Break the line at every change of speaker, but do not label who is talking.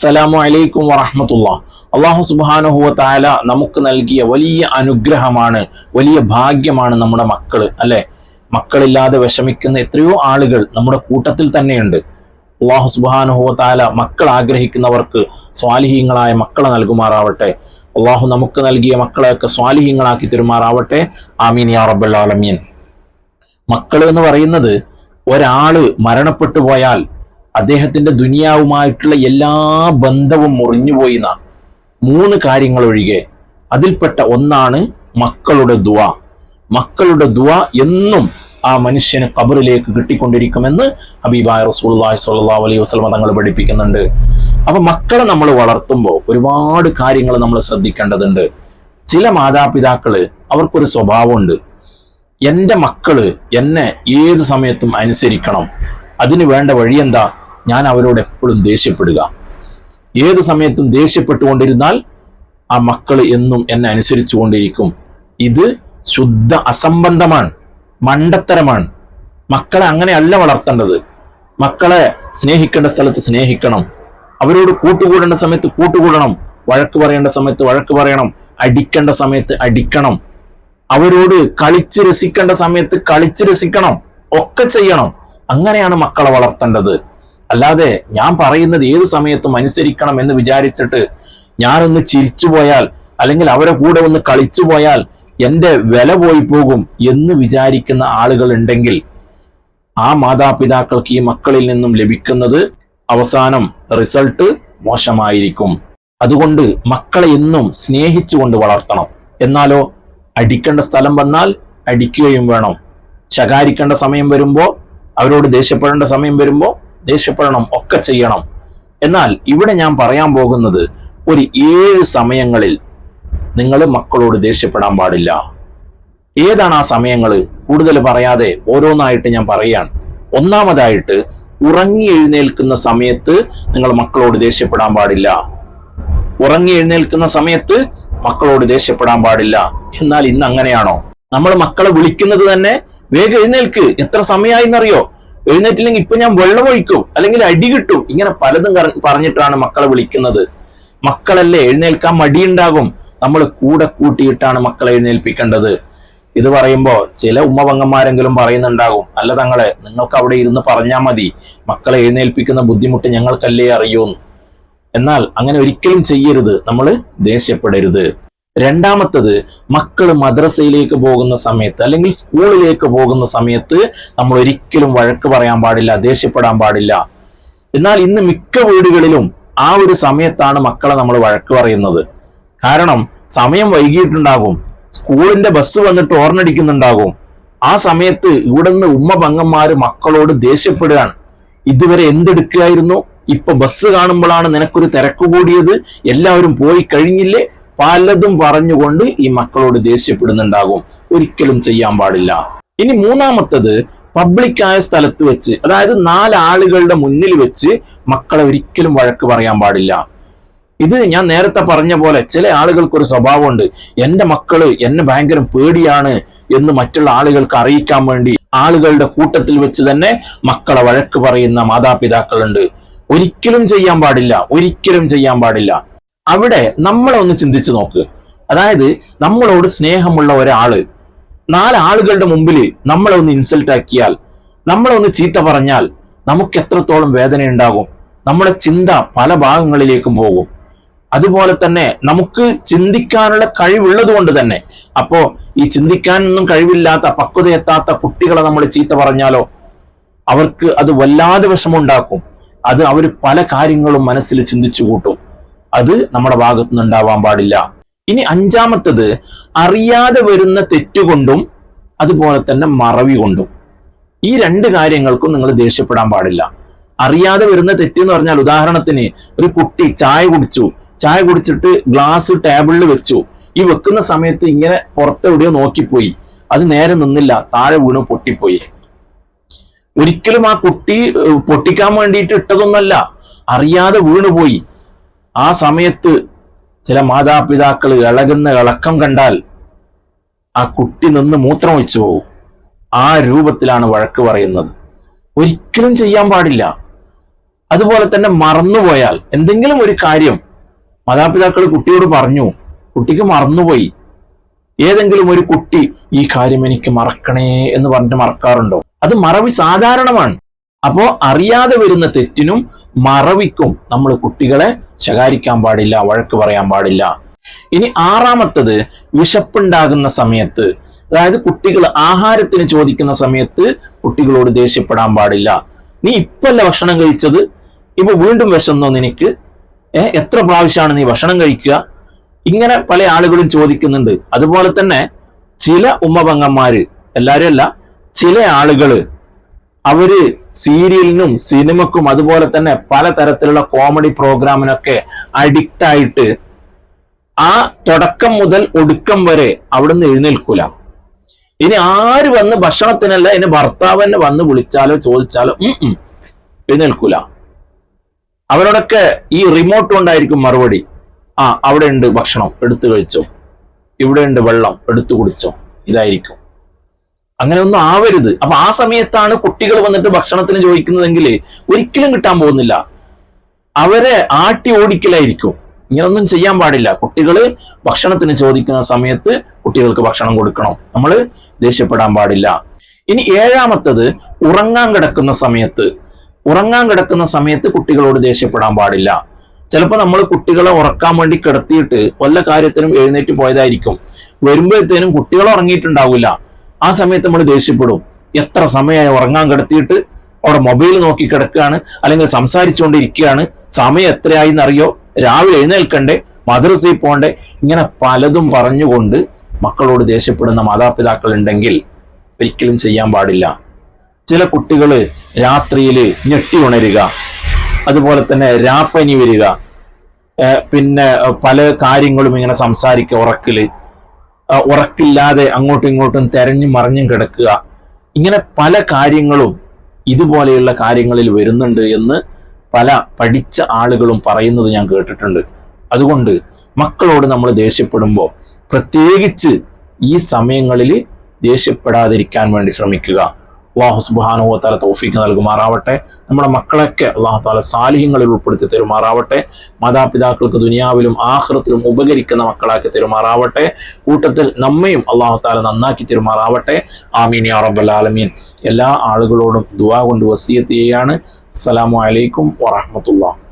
അസ്സലാമു അലൈക്കും വറഹ്മത്തുള്ളാഹി. അല്ലാഹു സുബ്ഹാനഹു വ തആല നമുക്ക് നൽകിയ വലിയ അനുഗ്രഹമാണ്, വലിയ ഭാഗ്യമാണ് നമ്മുടെ മക്കള്, അല്ലെ? മക്കളില്ലാതെ വിഷമിക്കുന്ന എത്രയോ ആളുകൾ നമ്മുടെ കൂട്ടത്തിൽ തന്നെയുണ്ട്. അല്ലാഹു സുബ്ഹാനഹു വ തആല മക്കൾ ആഗ്രഹിക്കുന്നവർക്ക് സ്വാലിഹീങ്ങളായ മക്കളെ നൽകുമാറാവട്ടെ. അല്ലാഹു നമുക്ക് നൽകിയ മക്കളെയൊക്കെ സ്വാലിഹീങ്ങളാക്കി തരുമാറാവട്ടെ. ആമീൻ യാ റബ്ബൽ ആലമീൻ. മക്കൾ എന്ന് പറയുന്നത് ഒരാള് മരണപ്പെട്ടു പോയാൽ അദ്ദേഹത്തിന്റെ ദുനിയാവുമായിട്ടുള്ള എല്ലാ ബന്ധവും മുറിഞ്ഞുപോയി എന്ന 3 കാര്യങ്ങൾ ഒഴികെ അതിൽപ്പെട്ട ഒന്നാണ് മക്കളുടെ ദുആ. മക്കളുടെ ദുആ എന്നും ആ മനുഷ്യന് ഖബറിലേക്ക് കിട്ടിക്കൊണ്ടിരിക്കുമെന്ന് ഹബീബായ റസൂലുള്ളാഹി സ്വല്ലല്ലാഹു അലൈഹി വസല്ലം തങ്ങൾ പഠിപ്പിക്കുന്നുണ്ട്. അപ്പൊ മക്കളെ നമ്മൾ വളർത്തുമ്പോൾ ഒരുപാട് കാര്യങ്ങൾ നമ്മൾ ശ്രദ്ധിക്കേണ്ടതുണ്ട്. ചില മാതാപിതാക്കള് അവർക്കൊരു സ്വഭാവമുണ്ട്, എൻ്റെ മക്കള് എന്നെ ഏത് സമയത്തും അനുസരിക്കണം, അതിന് വേണ്ട വഴി എന്താ? ഞാൻ അവരോട് എപ്പോഴും ദേഷ്യപ്പെടുക. ഏത് സമയത്തും ദേഷ്യപ്പെട്ടുകൊണ്ടിരുന്നാൽ ആ മക്കൾ എന്നും എന്നെ അനുസരിച്ചു കൊണ്ടിരിക്കും. ഇത് ശുദ്ധ അസംബന്ധമാണ്, മണ്ടത്തരമാണ്. മക്കളെ അങ്ങനെയല്ല വളർത്തേണ്ടത്. മക്കളെ സ്നേഹിക്കേണ്ട സ്ഥലത്ത് സ്നേഹിക്കണം, അവരോട് കൂട്ടുകൂടേണ്ട സമയത്ത് കൂട്ടുകൂടണം, വഴക്ക് പറയേണ്ട സമയത്ത് വഴക്ക് പറയണം, അടിക്കേണ്ട സമയത്ത് അടിക്കണം, അവരോട് കളിച്ച് രസിക്കേണ്ട സമയത്ത് കളിച്ച് രസിക്കണം, ഒക്കെ ചെയ്യണം. അങ്ങനെയാണ് മക്കളെ വളർത്തേണ്ടത്. അല്ലാതെ ഞാൻ പറയുന്നത് ഏത് സമയത്തും അനുസരിക്കണം എന്ന് വിചാരിച്ചിട്ട് ഞാനൊന്ന് ചിരിച്ചു പോയാൽ അല്ലെങ്കിൽ അവരെ കൂടെ ഒന്ന് കളിച്ചു പോയാൽ എൻ്റെ വില പോയി പോകും എന്ന് വിചാരിക്കുന്ന ആളുകൾ ഉണ്ടെങ്കിൽ ആ മാതാപിതാക്കൾക്ക് ഈ മക്കളിൽ നിന്നും ലഭിക്കുന്നത് അവസാനം റിസൾട്ട് മോശമായിരിക്കും. അതുകൊണ്ട് മക്കളെ എന്നും സ്നേഹിച്ചുകൊണ്ട് വളർത്തണം. എന്നാലോ അടിക്കേണ്ട സ്ഥലം വന്നാൽ അടിക്കുകയും വേണം, ശകാരിക്കേണ്ട സമയം വരുമ്പോൾ അവരോട് ദേഷ്യപ്പെടേണ്ട സമയം വരുമ്പോൾ ദേഷ്യപ്പെടണം, ഒക്കെ ചെയ്യണം. എന്നാൽ ഇവിടെ ഞാൻ പറയാൻ പോകുന്നത് ഒരു 7 സമയങ്ങളിൽ നിങ്ങൾ മക്കളോട് ദേഷ്യപ്പെടാൻ പാടില്ല. ഏതാണ് ആ സമയങ്ങൾ? കൂടുതൽ പറയാതെ ഓരോന്നായിട്ട് ഞാൻ പറയുകയാണ്. ഒന്നാമതായിട്ട്, ഉറങ്ങി എഴുന്നേൽക്കുന്ന സമയത്ത് നിങ്ങൾ മക്കളോട് ദേഷ്യപ്പെടാൻ പാടില്ല. ഉറങ്ങി എഴുന്നേൽക്കുന്ന സമയത്ത് മക്കളോട് ദേഷ്യപ്പെടാൻ പാടില്ല. എന്നാൽ ഇന്ന് അങ്ങനെയാണോ? നമ്മൾ മക്കളെ വിളിക്കുന്നത് തന്നെ വേഗം എഴുന്നേൽക്ക്, എത്ര സമയമായിന്നറിയോ, എഴുന്നേറ്റില്ലെങ്കിൽ ഇപ്പൊ ഞാൻ വെള്ളം ഒഴിക്കും, അല്ലെങ്കിൽ അടി കിട്ടും, ഇങ്ങനെ പലതും പറഞ്ഞിട്ടാണ് മക്കളെ വിളിക്കുന്നത്. മക്കളല്ലേ, എഴുന്നേൽക്കാൻ മടിയുണ്ടാകും. നമ്മൾ കൂടെ കൂട്ടിയിട്ടാണ് മക്കളെ എഴുന്നേൽപ്പിക്കേണ്ടത്. ഇത് പറയുമ്പോൾ ചില ഉമ്മപങ്ങന്മാരെങ്കിലും പറയുന്നുണ്ടാകും, അല്ല തങ്ങളെ, നിങ്ങൾക്ക് അവിടെ ഇരുന്ന് പറഞ്ഞാൽ മതി, മക്കളെ എഴുന്നേൽപ്പിക്കുന്ന ബുദ്ധിമുട്ട് ഞങ്ങൾക്കല്ലേ അറിയൂന്ന്. എന്നാൽ അങ്ങനെ ഒരിക്കലും ചെയ്യരുത്, നമ്മൾ ദേഷ്യപ്പെടരുത്. രണ്ടാമത്തത്, മക്കൾ മദ്രസയിലേക്ക് പോകുന്ന സമയത്ത് അല്ലെങ്കിൽ സ്കൂളിലേക്ക് പോകുന്ന സമയത്ത് നമ്മൾ ഒരിക്കലും വഴക്ക് പറയാൻ പാടില്ല, ദേഷ്യപ്പെടാൻ പാടില്ല. എന്നാൽ ഇന്ന് മിക്ക വീടുകളിലും ആ ഒരു സമയത്താണ് മക്കളെ നമ്മൾ വഴക്ക് പറയുന്നത്. കാരണം സമയം വൈകിയിട്ടുണ്ടാകും, സ്കൂളിന്റെ ബസ് വന്നിട്ട് ഓർണടിക്കുന്നുണ്ടാകും. ആ സമയത്ത് ഇവിടുന്ന് ഉമ്മ പങ്ങന്മാര് മക്കളോട് ദേഷ്യപ്പെടുകയാണ്. ഇതുവരെ എന്തെടുക്കുകയായിരുന്നു, ഇപ്പൊ ബസ് കാണുമ്പോഴാണ് നിനക്കൊരു തിരക്ക് കൂടിയത്, എല്ലാവരും പോയി കഴിഞ്ഞില്ലേ, പലതും പറഞ്ഞുകൊണ്ട് ഈ മക്കളോട് ദേഷ്യപ്പെടുന്നുണ്ടാകും. ഒരിക്കലും ചെയ്യാൻ പാടില്ല. ഇനി മൂന്നാമത്തത്, പബ്ലിക്കായ സ്ഥലത്ത് വെച്ച്, അതായത് 4 ആളുകളുടെ മുന്നിൽ വെച്ച് മക്കളെ ഒരിക്കലും വഴക്ക് പറയാൻ പാടില്ല. ഇത് ഞാൻ നേരത്തെ പറഞ്ഞ പോലെ ചില ആളുകൾക്കൊരു സ്വഭാവമുണ്ട്, എൻ്റെ മക്കള് എന്നെ ഭയങ്കര പേടിയാണ് എന്ന് മറ്റുള്ള ആളുകൾക്ക് അറിയിക്കാൻ വേണ്ടി ആളുകളുടെ കൂട്ടത്തിൽ വെച്ച് തന്നെ മക്കളെ വഴക്ക് പറയുന്ന മാതാപിതാക്കളുണ്ട്. ഒരിക്കലും ചെയ്യാൻ പാടില്ല, ഒരിക്കലും ചെയ്യാൻ പാടില്ല. അവിടെ നമ്മളെ ഒന്ന് ചിന്തിച്ചു നോക്ക്. അതായത് നമ്മളോട് സ്നേഹമുള്ള ഒരാള് 4 ആളുകളുടെ മുമ്പിൽ നമ്മളെ ഒന്ന് ഇൻസൾട്ട് ആക്കിയാൽ, നമ്മളെ ഒന്ന് ചീത്ത പറഞ്ഞാൽ നമുക്ക് എത്രത്തോളം വേദന ഉണ്ടാകും. നമ്മുടെ ചിന്ത പല ഭാഗങ്ങളിലേക്കും പോകും. അതുപോലെ തന്നെ നമുക്ക് ചിന്തിക്കാനുള്ള കഴിവുള്ളത് കൊണ്ട് തന്നെ, അപ്പോ ഈ ചിന്തിക്കാനൊന്നും കഴിവില്ലാത്ത, പക്വതയെത്താത്ത കുട്ടികളെ നമ്മൾ ചീത്ത പറഞ്ഞാലോ അവർക്ക് അത് വല്ലാതെ വിഷമമുണ്ടാക്കും. അത് അവർ പല കാര്യങ്ങളും മനസ്സിൽ ചിന്തിച്ചു കൂട്ടും. അത് നമ്മുടെ ഭാഗത്തുനിന്ന് ഉണ്ടാവാൻ പാടില്ല. ഇനി 5ാമത്തത്, അറിയാതെ വരുന്ന തെറ്റുകൊണ്ടും അതുപോലെ തന്നെ മറവി കൊണ്ടും. ഈ 2 കാര്യങ്ങൾക്കും നിങ്ങൾ ദേഷ്യപ്പെടാൻ പാടില്ല. അറിയാതെ വരുന്ന തെറ്റ് എന്ന് പറഞ്ഞാൽ, ഉദാഹരണത്തിന് ഒരു കുട്ടി ചായ കുടിച്ചിട്ട് ഗ്ലാസ് ടേബിളിൽ വെച്ചു. ഈ വെക്കുന്ന സമയത്ത് ഇങ്ങനെ പുറത്തെവിടെയോ നോക്കിപ്പോയി, അത് നേരെ നിന്നില്ല, താഴെ വീണ് പൊട്ടിപ്പോയി. ഒരിക്കലും ആ കുട്ടി പൊട്ടിക്കാൻ വേണ്ടിയിട്ട് ഇട്ടതൊന്നല്ല, അറിയാതെ വീണുപോയി. ആ സമയത്ത് ചില മാതാപിതാക്കൾ ഇളകുന്ന ഇളക്കം കണ്ടാൽ ആ കുട്ടി നിന്ന് മൂത്രം ഒഴിച്ചു പോകും. ആ രൂപത്തിലാണ് വഴക്ക് പറയുന്നത്. ഒരിക്കലും ചെയ്യാൻ പാടില്ല. അതുപോലെ തന്നെ മറന്നുപോയാൽ എന്തെങ്കിലും ഒരു കാര്യം മാതാപിതാക്കൾ കുട്ടിയോട് പറഞ്ഞു, കുട്ടിക്ക് മറന്നുപോയി, ഏതെങ്കിലും ഒരു കുട്ടി ഈ കാര്യം എനിക്ക് മറക്കണേ എന്ന് പറഞ്ഞിട്ട് മറക്കാറുണ്ടോ? അത് മറവി സാധാരണമാണ്. അപ്പോ അറിയാതെ വരുന്ന തെറ്റിനും മറവിക്കും നമ്മൾ കുട്ടികളെ ശകാരിക്കാൻ പാടില്ല, വഴക്ക് പറയാൻ പാടില്ല. ഇനി ആറാമത്തത്, വിശപ്പുണ്ടാകുന്ന സമയത്ത്, അതായത് കുട്ടികൾ ആഹാരത്തിന് ചോദിക്കുന്ന സമയത്ത് കുട്ടികളോട് ദേഷ്യപ്പെടാൻ പാടില്ല. നീ ഇപ്പല്ല ഭക്ഷണം കഴിച്ചത്, ഇപ്പൊ വീണ്ടും വിശന്നോ നിനക്ക്? എത്ര പ്രാവശ്യമാണ് നീ ഭക്ഷണം കഴിക്കുക? ഇങ്ങനെ പല ആളുകളും ചോദിക്കുന്നുണ്ട്. അതുപോലെ തന്നെ ചില ഉമ്മപെങ്ങന്മാര്, എല്ലാരും അല്ല, ചില ആളുകള് അവര് സീരിയലിനും സിനിമക്കും അതുപോലെ തന്നെ പലതരത്തിലുള്ള കോമഡി പ്രോഗ്രാമിനൊക്കെ അഡിക്റ്റ് ആയിട്ട് ആ തുടക്കം മുതൽ ഒടുക്കം വരെ അവിടുന്ന് എഴുന്നേൽക്കൂല. ഇനി ആര് വന്ന് ഭക്ഷണത്തിനല്ല, ഇനി ഭർത്താവിനെ വന്ന് വിളിച്ചാലോ ചോദിച്ചാലോ എഴുന്നേൽക്കൂല. അവരോടൊക്കെ ഈ റിമോട്ട് കൊണ്ടായിരിക്കും മറുപടി. അവിടെ ഉണ്ട് ഭക്ഷണം, എടുത്തു കഴിച്ചോ, ഇവിടെ ഉണ്ട് വെള്ളം, എടുത്തു കുടിച്ചോ, ഇതായിരിക്കും. അങ്ങനെ ഒന്നും ആവരുത്. അപ്പൊ ആ സമയത്താണ് കുട്ടികൾ വന്നിട്ട് ഭക്ഷണത്തിന് ചോദിക്കുന്നതെങ്കിൽ ഒരിക്കലും കിട്ടാൻ പോകുന്നില്ല. അവരെ ആട്ടി ഓടിക്കലായിരിക്കും. ഇങ്ങനൊന്നും ചെയ്യാൻ പാടില്ല. കുട്ടികൾ ഭക്ഷണത്തിന് ചോദിക്കുന്ന സമയത്ത് കുട്ടികൾക്ക് ഭക്ഷണം കൊടുക്കണം. നമ്മൾ ദേഷ്യപ്പെടാൻ പാടില്ല. ഇനി ഏഴാമത്തത്, ഉറങ്ങാൻ കിടക്കുന്ന സമയത്ത് കുട്ടികളോട് ദേഷ്യപ്പെടാൻ പാടില്ല. ചിലപ്പോൾ നമ്മൾ കുട്ടികളെ ഉറക്കാൻ വേണ്ടി കിടത്തിയിട്ട് വല്ല കാര്യത്തിനും എഴുന്നേറ്റ് പോയതായിരിക്കും. വരുമ്പോഴത്തേനും കുട്ടികൾ ഉറങ്ങിയിട്ടുണ്ടാവില്ല. ആ സമയത്ത് നമ്മൾ ദേഷ്യപ്പെടും. എത്ര സമയമായി ഉറങ്ങാൻ കിടത്തിയിട്ട്? അവിടെ മൊബൈൽ നോക്കി കിടക്കുകയാണ്, അല്ലെങ്കിൽ സംസാരിച്ചുകൊണ്ടിരിക്കുകയാണ്. സമയം എത്രയായി എന്നറിയോ? രാവിലെ എഴുന്നേൽക്കണ്ടേ, മദ്രസയിൽ പോകണ്ടേ? ഇങ്ങനെ പലതും പറഞ്ഞുകൊണ്ട് മക്കളോട് ദേഷ്യപ്പെടുന്ന മാതാപിതാക്കൾ ഉണ്ടെങ്കിൽ ഒരിക്കലും ചെയ്യാൻ പാടില്ല. ചില കുട്ടികൾ രാത്രിയിൽ ഞെട്ടി ഉണരുക, അതുപോലെ തന്നെ രാപ്പനി വരിക, പിന്നെ പല കാര്യങ്ങളും ഇങ്ങനെ സംസാരിക്കുക, ഉറക്കില്ലാതെ അങ്ങോട്ടും ഇങ്ങോട്ടും തെരഞ്ഞും മറിഞ്ഞും കിടക്കുക. ഇങ്ങനെ പല കാര്യങ്ങളും ഇതുപോലെയുള്ള കാര്യങ്ങളിൽ വരുന്നുണ്ട് എന്ന് പല പഠിച്ച ആളുകളും പറയുന്നത് ഞാൻ കേട്ടിട്ടുണ്ട്. അതുകൊണ്ട് മക്കളോട് നമ്മൾ ദേഷ്യപ്പെടുമ്പോൾ പ്രത്യേകിച്ച് ഈ സമയങ്ങളിൽ ദേഷ്യപ്പെടാതിരിക്കാൻ വേണ്ടി ശ്രമിക്കുക. അല്ലാഹു സുബ്ഹാനഹു വ തആല തൗഫീഖ് നൽകുമാറാവട്ടെ. നമ്മുടെ മക്കളൊക്കെ അല്ലാഹു തആല സാലിഹ്യങ്ങളിൽ ഉൾപ്പെടുത്തി തരുമാറാവട്ടെ. മാതാപിതാക്കൾക്ക് ദുനിയാവിലും ആഖിറത്തിലും ഉപകരിക്കുന്ന മക്കളാക്കി തരുമാറാവട്ടെ. കൂട്ടത്തിൽ നമ്മയും അല്ലാഹു തആല നന്നാക്കി തരുമാറാവട്ടെ. ആമീൻ യാ റബ്ബൽ ആലമീൻ. എല്ലാ ആളുകളോടും ദുആ കൊണ്ട് വസിയത്ത് ചെയ്യാണ്. അസ്സലാമു അലൈക്കും വറഹ്മത്തുള്ളാഹി.